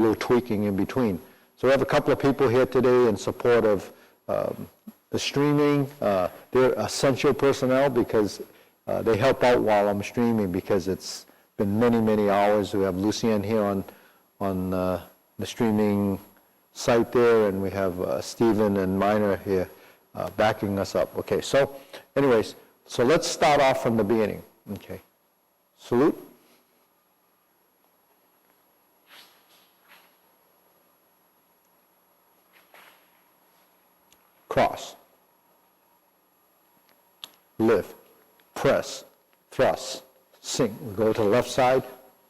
little tweaking in between. So we have a couple of people here today in support of the streaming. They're essential personnel because they help out while I'm streaming because it's been many, many hours. We have Lucienne here on the streaming site there, and we have Stephen and Minor here backing us up. Okay, so anyways, so let's start off from the beginning. Okay, salute. Cross, lift, press, thrust, sink. We go to the left side,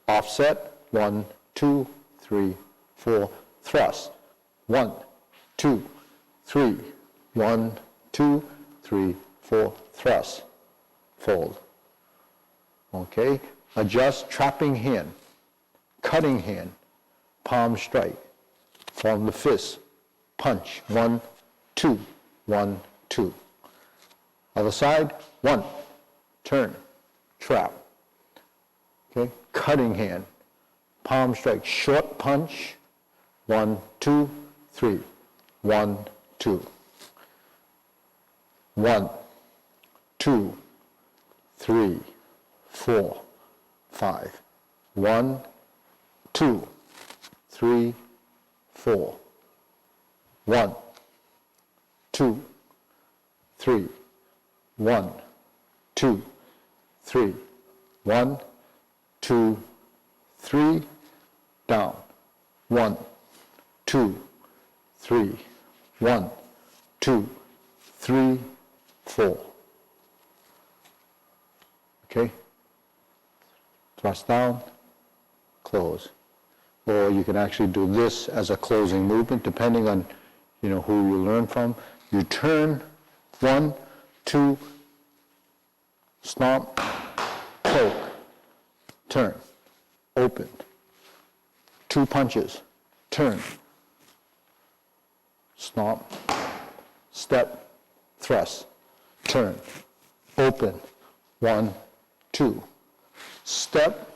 offset, 1, 2, 3, 4, thrust, 1, 2, 3, 1, 2, 3, 4, thrust, fold. Okay, adjust, trapping hand, cutting hand, palm strike, form the fist, punch, 1, 2, 1, 2. Other side, 1, turn, trap. Okay, cutting hand, palm strike, short punch, 1, 2, 3, 1, 2. 1, 2, 3, 4, 5. 1, 2, 3, 4. 1, 2, 3, 1, 2, 3, 1, 2, 3, down, 1, 2, 3, 1, 2, 3, 4. Okay? Thrust down, close. Or you can actually do this as a closing movement, depending on, who you learn from. You turn, 1, 2, stomp, poke, turn, open. 2 punches, turn, stomp, step, thrust, turn, open, 1, 2, step,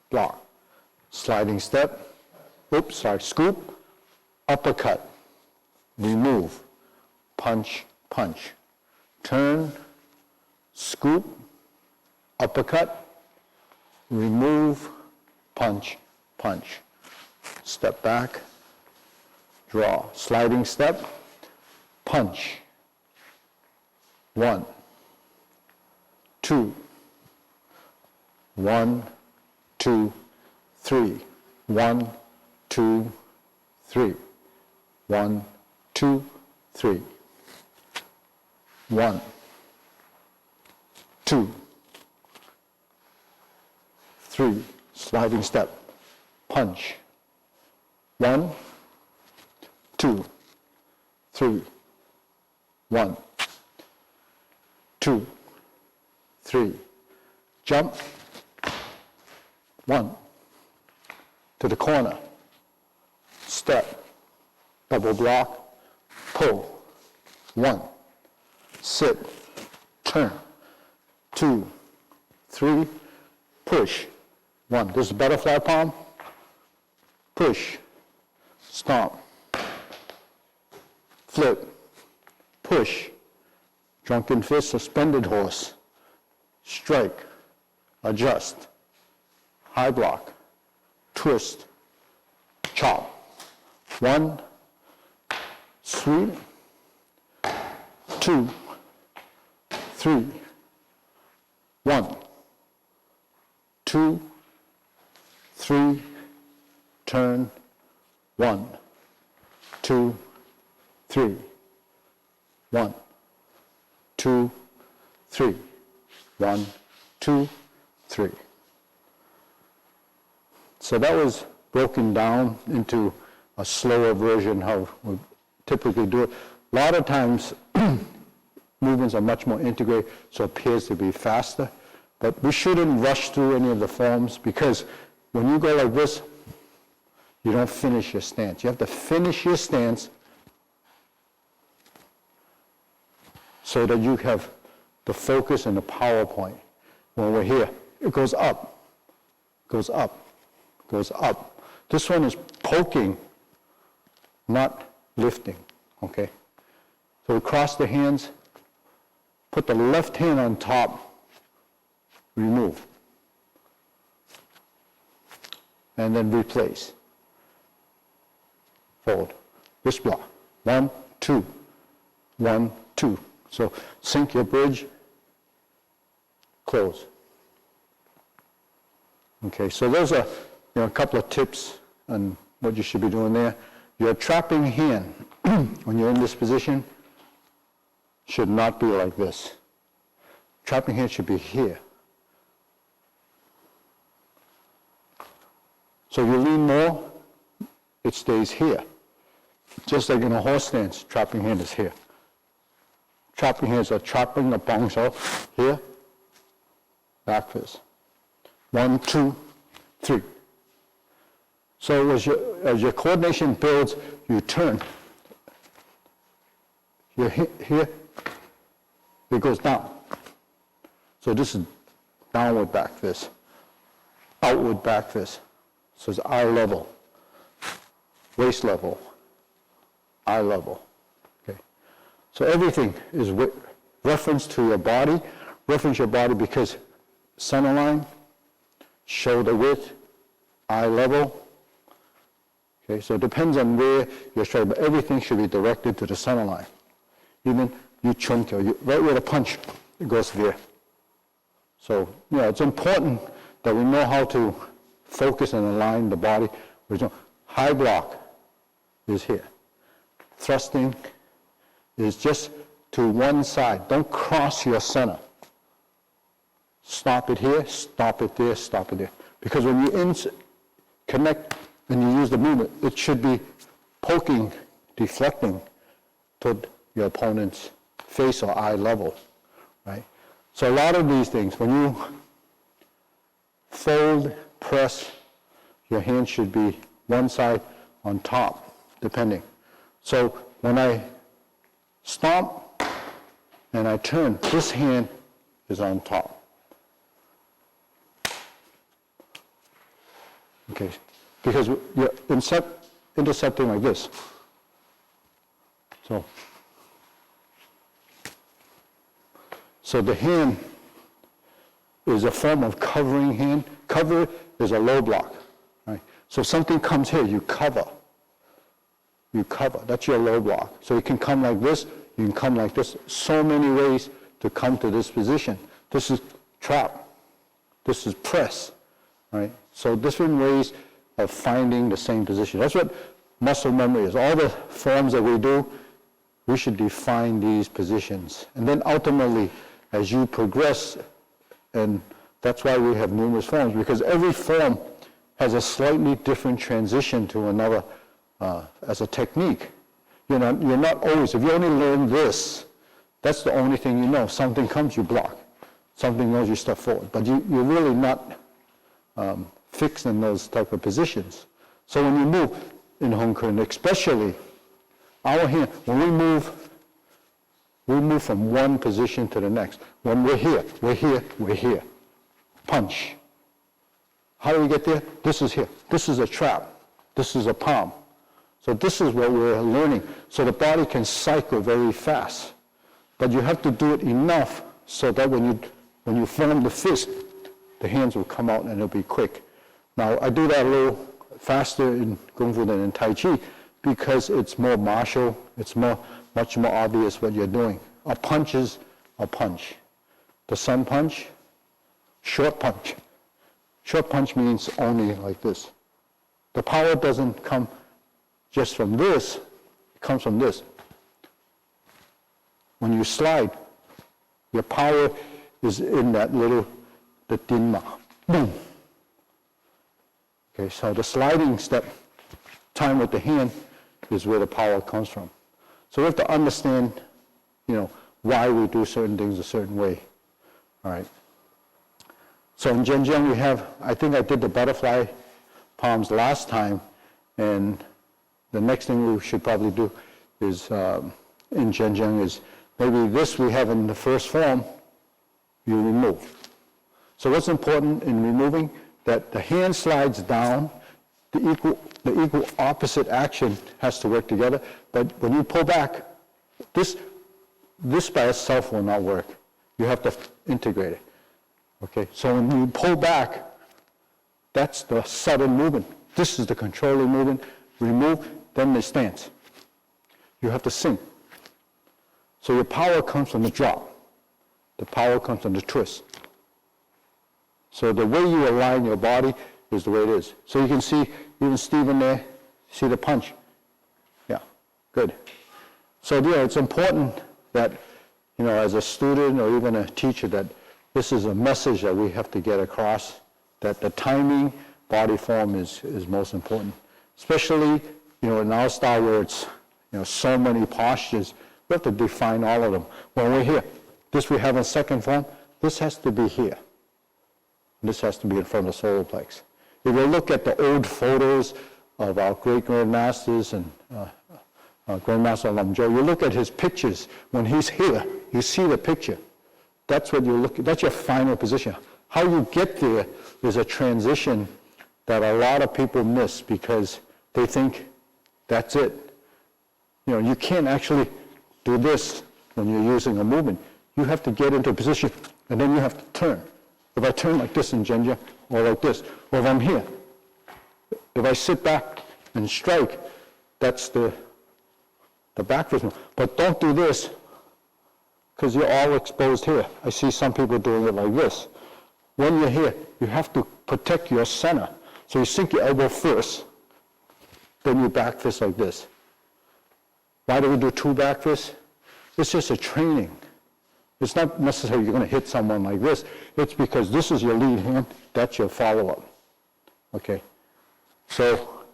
block, sliding step, scoop, uppercut, remove, punch, punch, turn, scoop, uppercut, remove, punch, punch, step back, draw, sliding step, punch, 1, 2, 1, 2, 3, 1, 2, 3, 1, 2, 3, 1, 2, 3, sliding step, punch, 1, 2, 3, 1, 2, 3, jump, 1, to the corner, step, double block, pull, 1, sit, turn, 2, 3, push, 1. This is butterfly palm, push, stomp, flip, push, drunken fist, suspended horse, strike, adjust, high block, twist, chop. 1, sweep, 2, 3, 1, 2, 3, turn, 1, 2, 3, 1, 2, 3, 1, 2, 3. So that was broken down into a slower version how we typically do it. A lot of times movements are much more integrated, so it appears to be faster. But we shouldn't rush through any of the forms because when you go like this, you don't finish your stance. You have to finish your stance so that you have the focus and the power point. When we're here, it goes up, goes up, goes up. This one is poking, not lifting, okay? So we cross the hands, put the left hand on top, remove, and then replace. Fold. Wrist block. 1, 2, 1, 2. So sink your bridge, close. Okay, so those are a couple of tips on what you should be doing there. Your trapping hand, when you're in this position, should not be like this. Trapping hand should be here. So you lean more, it stays here. Just like in a horse stance, trapping hand is here. Trapping hands are trapping the bong, so here, back fist. 1, 2, 3. So as your coordination builds, you turn. You're here, it goes down. So this is downward back fist, outward back fist. So it's eye level, waist level, eye level. Okay. So everything is reference to your body. Reference your body because center line, shoulder width, eye level. Okay, so it depends on where your shoulder, but everything should be directed to the center line. Even you chunk, right where the punch, it goes there. So, it's important that we know how to focus and align the body. High block is here. Thrusting is just to one side. Don't cross your center. Stop it here, stop it there, stop it there. Because when you connect and you use the movement, it should be poking, deflecting toward your opponent's face or eye level, right? So a lot of these things, when you fold, press, your hand should be one side on top, depending. So when I stomp and I turn, this hand is on top. Okay, because you're intercepting like this. So the hand is a form of covering hand. Cover is a low block. Right? So if something comes here, you cover. You cover. That's your low block. So you can come like this, you can come like this. So many ways to come to this position. This is trap. This is press. Right? So different ways of finding the same position. That's what muscle memory is. All the forms that we do, we should define these positions. And then ultimately, as you progress, and that's why we have numerous forms, because every form has a slightly different transition to another as a technique. You're not always, if you only learn this, that's the only thing you know. Something comes, you block. Something goes, you step forward. But you're really not fixed in those type of positions. So when you move in Hung Kuen, especially our hand, when we move from one position to the next. When we're here, we're here, we're here. Punch. How do we get there? This is here. This is a trap. This is a palm. So this is what we're learning. So the body can cycle very fast. But you have to do it enough so that when you form the fist, the hands will come out and it'll be quick. Now, I do that a little faster in Kung Fu than in Tai Chi because it's more martial, it's much more obvious what you're doing. A punch is a punch. The sun punch, short punch. Short punch means only like this. The power doesn't come just from this, it comes from this. When you slide, your power is in that little, the dinma. Boom. Okay, so the sliding step, time with the hand, is where the power comes from. So we have to understand, why we do certain things a certain way. All right. So in Zhenjiang we have, I think I did the butterfly palms last time, and the next thing we should probably do is, in Zhenjiang is, maybe this we have in the first form, you remove. So what's important in removing? That the hand slides down, the equal opposite action has to work together. But when you pull back, this by itself will not work. You have to integrate it. Okay, so when you pull back, that's the sudden movement. This is the controlling movement. Remove, then the stance. You have to sink. So your power comes from the drop. The power comes from the twist. So the way you align your body is the way it is. So you can see, even Stephen there, see the punch. Yeah, good. So yeah, it's important that, as a student or even a teacher, that this is a message that we have to get across, that the timing, body form is most important. Especially, in our style where it's, so many postures, we have to define all of them. When we're here, this we have in second form, this has to be here. This has to be in front of the solar plex. If you look at the old photos of our great grandmasters and Grandmaster Lam, you look at his pictures, when he's here, you see the picture. That's what you look at, that's your final position. How you get there is a transition that a lot of people miss because they think that's it. You can't actually do this when you're using a movement. You have to get into a position and then you have to turn. If I turn like this in Genja, or like this, or if I'm here, if I sit back and strike, that's the back fist move. But don't do this, because you're all exposed here. I see some people doing it like this. When you're here, you have to protect your center. So you sink your elbow first, then you back fist like this. Why do we do two back fists? It's just a training. It's not necessarily you're going to hit someone like this. It's because this is your lead hand, that's your follow-up. Okay? So,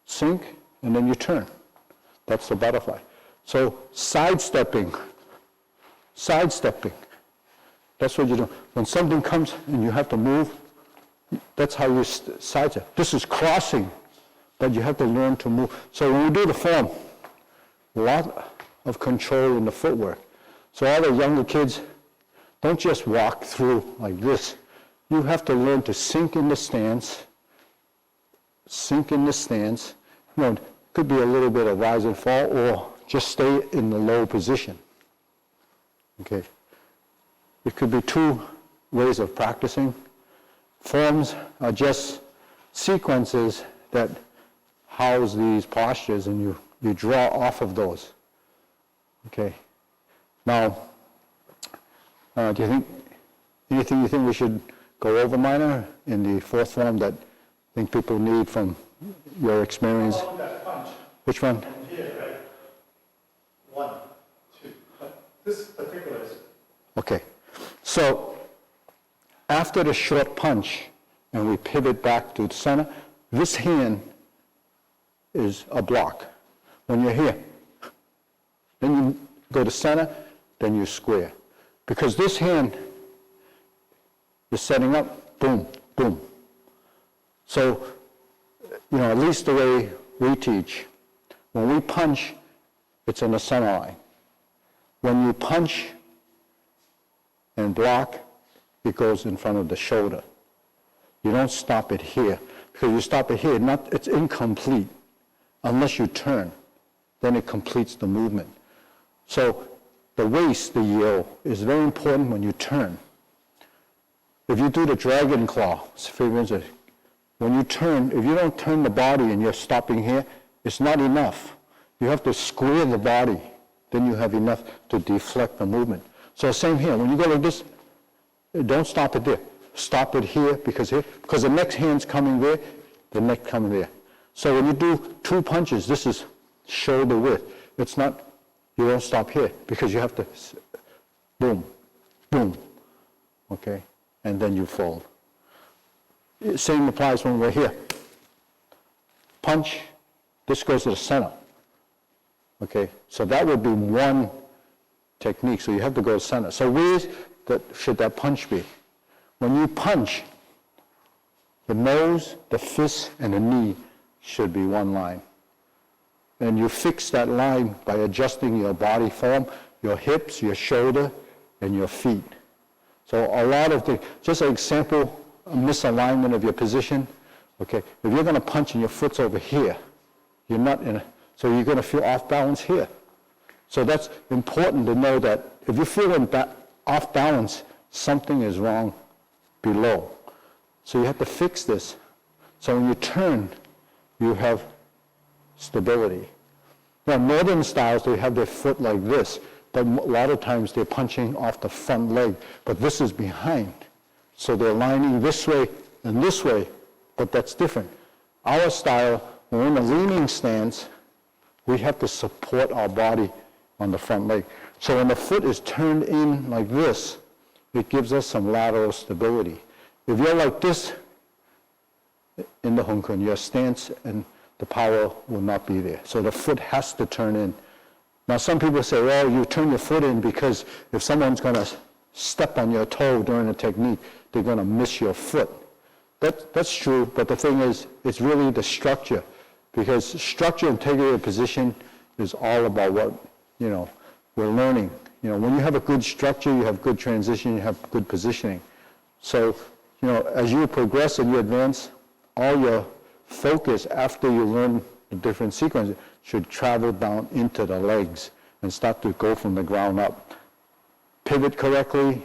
sink, and then you turn. That's the butterfly. So, sidestepping. That's what you do. When something comes and you have to move, that's how you sidestep. This is crossing, but you have to learn to move. So when we do the form, a lot of control in the footwork. So all the younger kids, don't just walk through like this. You have to learn to sink in the stance. It could be a little bit of rise and fall, or just stay in the low position. Okay. It could be two ways of practicing. Forms are just sequences that house these postures, and you draw off of those. Okay. Now, do you think, anything you think we should go over, Minor, in the fourth form that I think people need from your experience? How about that punch? Which one? Here, right? 1, 2. But this particular is. Okay. So, after the short punch, and we pivot back to the center, this hand is a block. When you're here, then you go to center, then you square. Because this hand is setting up, boom, boom. So, at least the way we teach, when we punch, it's in the center line. When you punch and block, it goes in front of the shoulder. You don't stop it here. Because you stop it here, it's incomplete unless you turn. Then it completes the movement. So the waist, the yo, is very important when you turn. If you do the dragon claw, when you turn, if you don't turn the body and you're stopping here, it's not enough. You have to square the body. Then you have enough to deflect the movement. So same here. When you go like this, don't stop it there. Stop it here, because the next hand's coming there, the neck coming there. So when you do two punches, this is shoulder width. It's not, you don't stop here, because you have to, boom, boom, okay? And then you fold. Same applies when we're here. Punch, this goes to the center, okay? So that would be one technique, so you have to go to center. So where should that punch be? When you punch, the nose, the fist, and the knee should be one line. And you fix that line by adjusting your body form, your hips, your shoulder, and your feet. So a lot of just an example, a misalignment of your position, Okay? If you're going to punch and your foot's over here, you're not in, so you're going to feel off balance here. So that's important to know that if you're feeling off balance, something is wrong below. So you have to fix this. So when you turn, you have stability. Now, northern styles, they have their foot like this, but a lot of times they're punching off the front leg, but this is behind. So they're lining this way and this way, but that's different. Our style, when we're in a leaning stance, we have to support our body on the front leg. So when the foot is turned in like this, it gives us some lateral stability. If you're like this in the Hung Kuen, your stance and the power will not be there. So the foot has to turn in. Now some people say, well, you turn your foot in because if someone's going to step on your toe during a technique, they're going to miss your foot. That's true, but the thing is, it's really the structure, because structure, integrity, and position is all about what, we're learning. When you have a good structure, you have good transition, you have good positioning. So, as you progress and you advance, all your focus after you learn the different sequences should travel down into the legs and start to go from the ground up. Pivot correctly,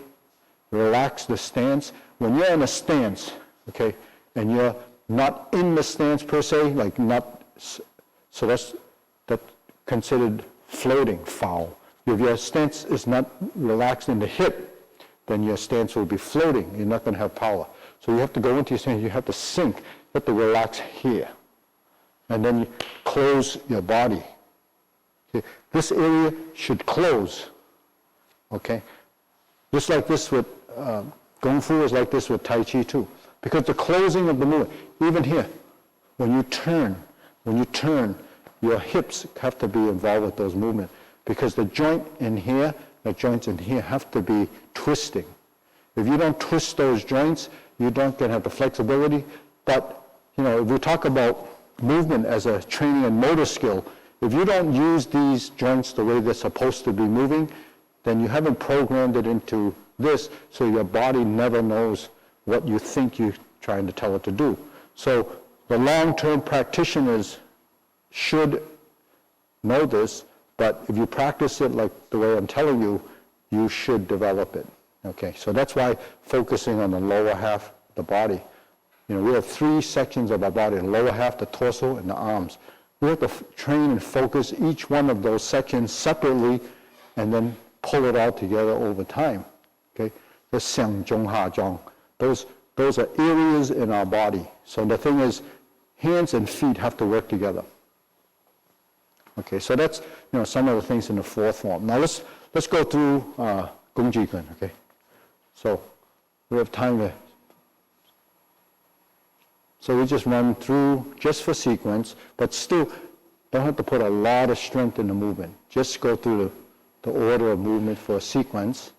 relax the stance. When you're in a stance, okay, and you're not in the stance per se, like not, so that's considered floating foul. If your stance is not relaxed in the hip, then your stance will be floating. You're not going to have power. So you have to go into your stance, you have to sink, you have to relax here. And then you close your body. Okay. This area should close, okay? Just like this with Kung Fu is like this with Tai Chi too. Because the closing of the movement, even here, when you turn, your hips have to be involved with those movements. Because the joint in here, the joints in here have to be twisting. If you don't twist those joints, you don't have the flexibility. But, if we talk about movement as a training and motor skill, if you don't use these joints the way they're supposed to be moving, then you haven't programmed it into this, so your body never knows what you think you're trying to tell it to do. So the long-term practitioners should know this, but if you practice it like the way I'm telling you, you should develop it. Okay, so that's why focusing on the lower half of the body. We have 3 sections of our body, the lower half, the torso, and the arms. We have to train and focus each one of those sections separately and then pull it all together over time. Okay, the xiang zhong ha zhong. Those are areas in our body. So the thing is, hands and feet have to work together. Okay, so that's some of the things in the 4th form. Now let's go through Gong Ji Kun. Okay, so we have time to. So we just run through just for sequence, but still don't have to put a lot of strength in the movement. Just go through the order of movement for a sequence.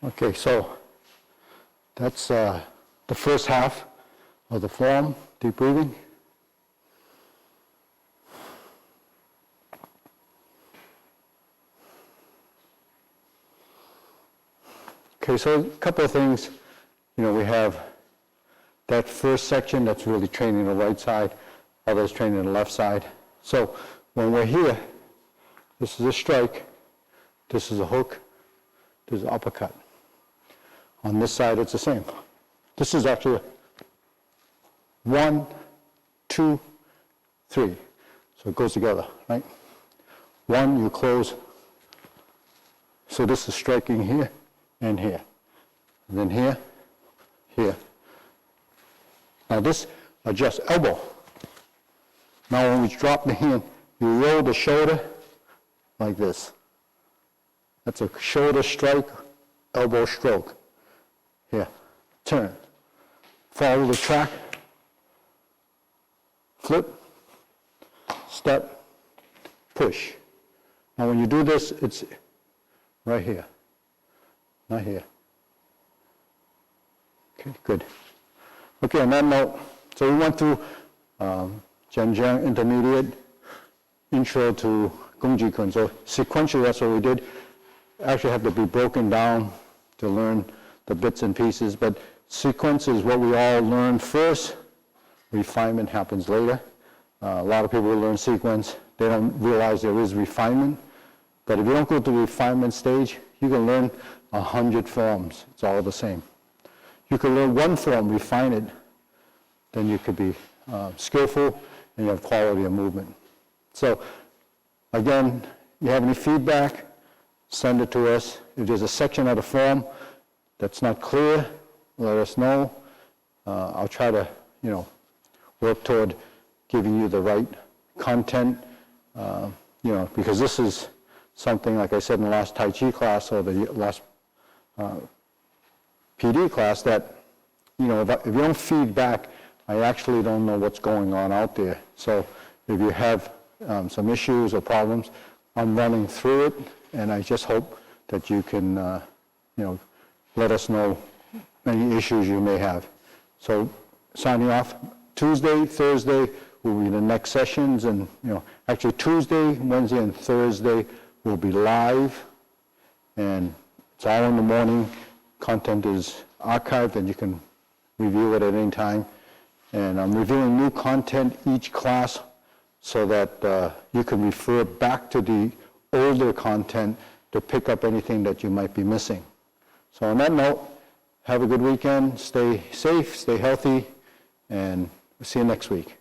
Okay, so that's the first half of the form, deep breathing. Okay, so a couple of things. We have that first section that's really training the right side, others training the left side. So when we're here, this is a strike, this is a hook, this is an uppercut. On this side, it's the same. This is actually 1, 2, 3. So it goes together, right? 1, you close. So this is striking here and here. And then here, here. Now this adjusts elbow. Now when we drop the hand, you roll the shoulder like this. That's a shoulder strike, elbow stroke. Here, turn. Follow the track. Flip, step, push. Now when you do this, it's right here, not here. Okay, good. Okay, on that note, so we went through Zhenjiang Intermediate, Intro to Kung Ji Kun. So sequentially, that's what we did. Actually have to be broken down to learn the bits and pieces, but sequence is what we all learn first. Refinement happens later. A lot of people learn sequence. They don't realize there is refinement. But if you don't go to the refinement stage, you can learn 100 forms. It's all the same. You can learn one form, refine it, then you could be skillful and you have quality of movement. So again, you have any feedback, send it to us. If there's a section of the form that's not clear, let us know. I'll try to, work toward giving you the right content, because this is something, like I said in the last Tai Chi class or the last PD class, that, if you don't feed back, I actually don't know what's going on out there. So if you have some issues or problems, I'm running through it, and I just hope that you can, let us know any issues you may have. So signing off, Tuesday, Thursday will be the next sessions, and, actually Tuesday, Wednesday, and Thursday will be live, and it's all in the morning. Content is archived, and you can review it at any time. And I'm reviewing new content each class so that you can refer back to the older content to pick up anything that you might be missing. So on that note, have a good weekend, stay safe, stay healthy, and see you next week.